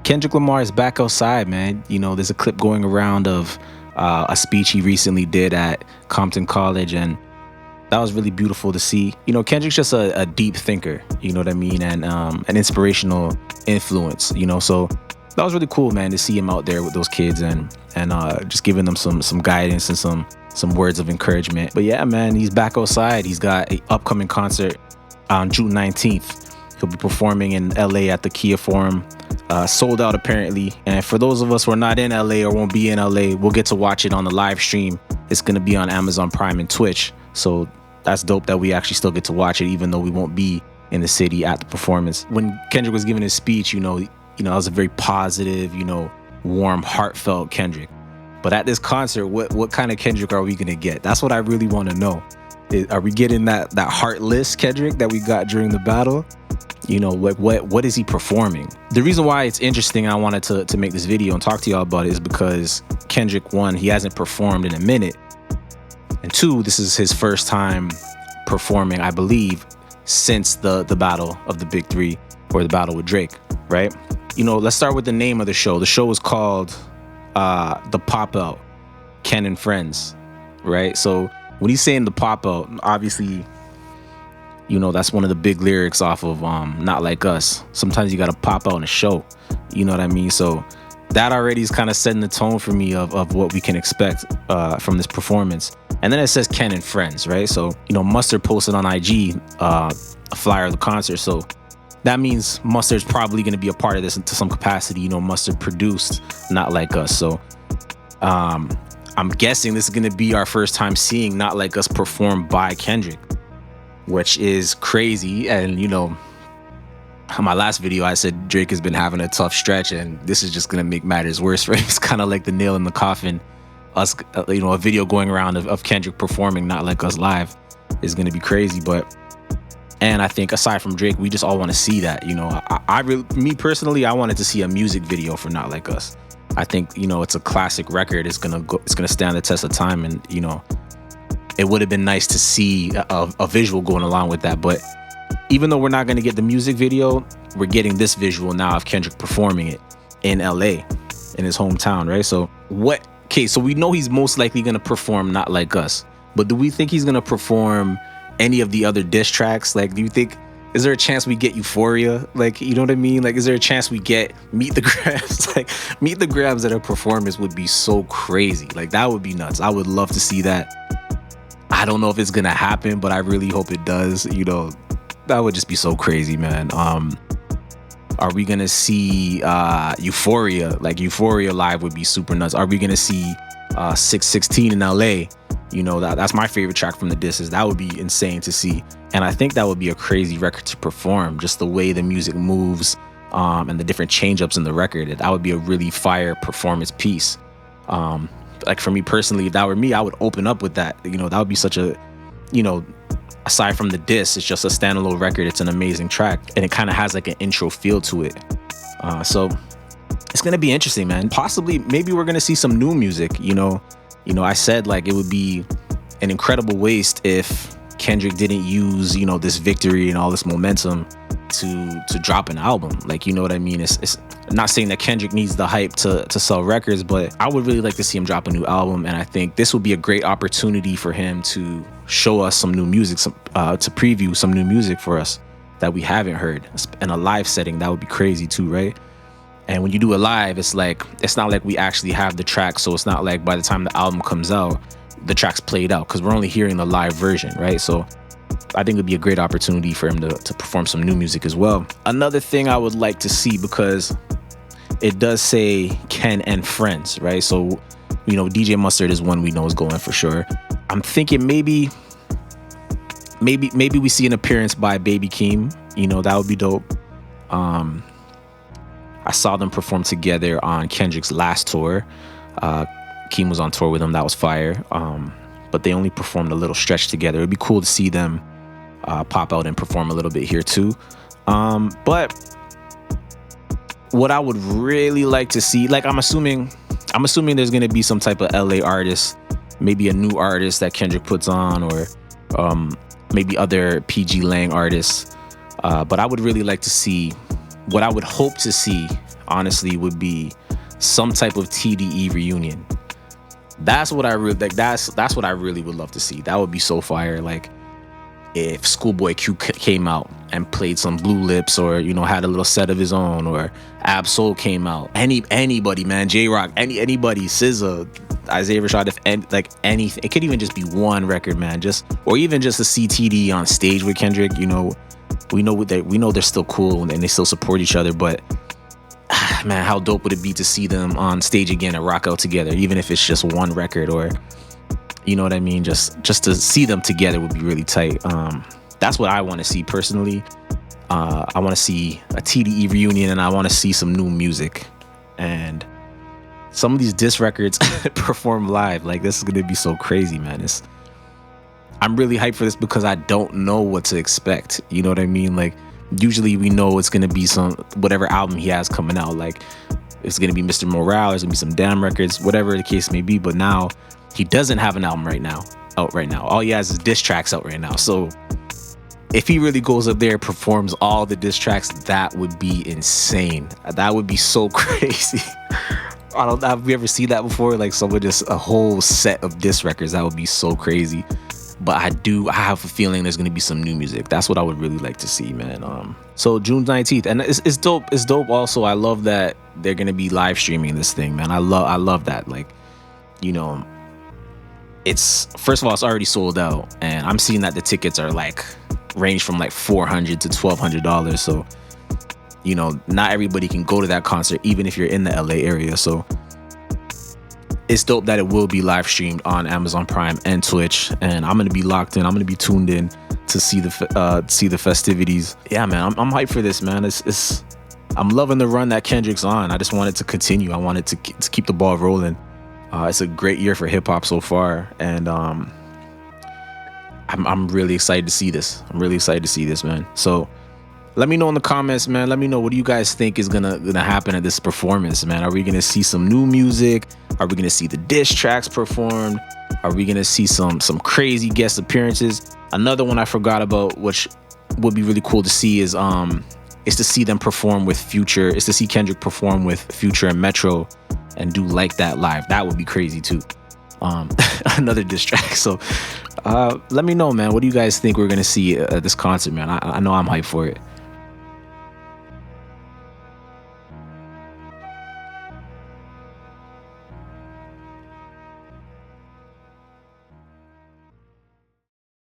Kendrick Lamar is back outside, man. You know, there's a clip going around of a speech he recently did at Compton College, and that was really beautiful to see. You know, Kendrick's just a deep thinker, you know what I mean, and an inspirational influence, you know. So that was really cool, man, to see him out there with those kids and just giving them some guidance and some words of encouragement. But yeah, man, he's back outside. He's got an upcoming concert on June 19th. He'll be performing in LA at the Kia Forum. Sold out apparently. And for those of us who are not in LA or won't be in LA, we'll get to watch it on the live stream. It's going to be on Amazon Prime and Twitch. So that's dope that we actually still get to watch it, even though we won't be in the city at the performance. When Kendrick was giving his speech, you know, that was a very positive, you know, warm, heartfelt Kendrick. But at this concert, what kind of Kendrick are we going to get? That's what I really want to know. Are we getting that heartless Kendrick that we got during the battle? You know, like what is he performing? The reason why it's interesting, I wanted to make this video and talk to y'all about it, is because Kendrick, one, he hasn't performed in a minute. And two, this is his first time performing, I believe, since the battle of the Big Three, or the battle with Drake, right? You know, let's start with the name of the show. The show is called The Pop Out, Ken and Friends, right? So when he's saying the pop out, obviously, you know, that's one of the big lyrics off of Not Like Us. Sometimes you gotta pop out in a show, you know what I mean? So that already is kind of setting the tone for me of what we can expect from this performance. And then it says Ken and Friends, right? So, you know, Mustard posted on IG a flyer of the concert. So that means Mustard's probably gonna be a part of this to some capacity. You know, Mustard produced Not Like Us. So I'm guessing this is gonna be our first time seeing Not Like Us performed by Kendrick, which is crazy. And, you know, on my last video, I said Drake has been having a tough stretch, and this is just gonna make matters worse for him. It's kind of like the nail in the coffin. Us, you know, a video going around of Kendrick performing Not Like Us live is gonna be crazy. And I think aside from Drake, we just all want to see that. You know, me personally, I wanted to see a music video for Not Like Us. I think, you know, it's a classic record. It's gonna stand the test of time, and, you know, it would have been nice to see a visual going along with that. But even though we're not gonna get the music video, we're getting this visual now of Kendrick performing it in LA, in his hometown, right? So so we know he's most likely gonna perform Not Like Us, but do we think he's gonna perform any of the other diss tracks? Like, is there a chance we get Euphoria? Like, you know what I mean? Like, is there a chance we get Meet the Grams? Like, Meet the Grams at a performance would be so crazy. Like, that would be nuts. I would love to see that. I don't know if it's gonna happen, but I really hope it does. You know, that would just be so crazy, man. Are we gonna see Euphoria? Like, Euphoria live would be super nuts. Are we gonna see 616 in LA? You know, that's my favorite track from the disses. That would be insane to see. And I think that would be a crazy record to perform, just the way the music moves and the different change-ups in the record. That would be a really fire performance piece. Like, for me personally, if that were me, I would open up with that. You know, that would be such a, you know, aside from the diss, it's just a standalone record. It's an amazing track, and it kind of has like an intro feel to it. So it's gonna be interesting, man. Possibly, maybe we're gonna see some new music. You know, I said, like, it would be an incredible waste if Kendrick didn't use, you know, this victory and all this momentum to drop an album. Like, you know what I mean? It's not saying that Kendrick needs the hype to sell records, but I would really like to see him drop a new album. And I think this would be a great opportunity for him to show us some new music, to preview some new music for us that we haven't heard in a live setting. That would be crazy too, right? And when you do it live, it's not like we actually have the track. So it's not like by the time the album comes out, the track's played out, because we're only hearing the live version, right? So I think it'd be a great opportunity for him to perform some new music as well. Another thing I would like to see, because it does say Ken and Friends, right? So, you know, DJ Mustard is one we know is going for sure. I'm thinking maybe we see an appearance by Baby Keem. You know, that would be dope. I saw them perform together on Kendrick's last tour. Keem was on tour with him. That was fire. But they only performed a little stretch together. It'd be cool to see them pop out and perform a little bit here too. But what I would really like to see, like, I'm assuming there's gonna be some type of LA artist, maybe a new artist that Kendrick puts on, or maybe other PG Lang artists. But I would really like to see what I would hope to see, honestly, would be some type of TDE reunion. That's what I really like. That's what I really would love to see. That would be so fire. Like if Schoolboy Q came out and played some Blue Lips, or had a little set of his own, or Ab Soul came out. Anybody, man, J Rock, anybody, SZA, Isaiah Rashad, like anything. It could even just be one record, man. Or even just a CTD on stage with Kendrick. We know they're still cool and they still support each other, but man, how dope would it be to see them on stage again and rock out together, even if it's just one record, or you know what I mean? Just to see them together would be really tight. That's what I want to see personally. I want to see a TDE reunion, and I want to see some new music. And some of these diss records perform live. Like, this is going to be so crazy, man. I'm really hyped for this because I don't know what to expect. You know what I mean? Like, usually we know it's going to be whatever album he has coming out. Like, it's going to be Mr. Morale, there's going to be some Damn records, whatever the case may be. But now he doesn't have an album out right now. All he has is diss tracks out right now. So if he really goes up there, performs all the diss tracks, that would be insane. That would be so crazy. Have we ever seen that before? Like someone just a whole set of diss records. That would be so crazy. But I have a feeling there's gonna be some new music. That's what I would really like to see, man. So June 19th, and it's dope. It's dope. Also, I love that they're gonna be live streaming this thing, man. I love that. Like, it's, first of all, it's already sold out, and I'm seeing that the tickets are like range from like $400 to $1,200. So, not everybody can go to that concert, even if you're in the LA area. So it's dope that it will be live streamed on Amazon Prime and Twitch, and I'm gonna be locked in. I'm gonna be tuned in to see the festivities. Yeah, man, I'm hyped for this, man. I'm loving the run that Kendrick's on. I just want it to continue. I want it to keep the ball rolling. It's a great year for hip hop so far, and I'm really excited to see this. Man. So let me know in the comments, man. Let me know, what do you guys think is gonna happen at this performance, man? Are we gonna see some new music? Are we gonna see the diss tracks performed? Are we gonna see some crazy guest appearances? Another one I forgot about, which would be really cool to see, is to see them perform with Future. Is to see Kendrick perform with Future and Metro and do Like That live. That would be crazy too. Another diss track. So let me know, man. What do you guys think we're gonna see at this concert, man? I know I'm hyped for it.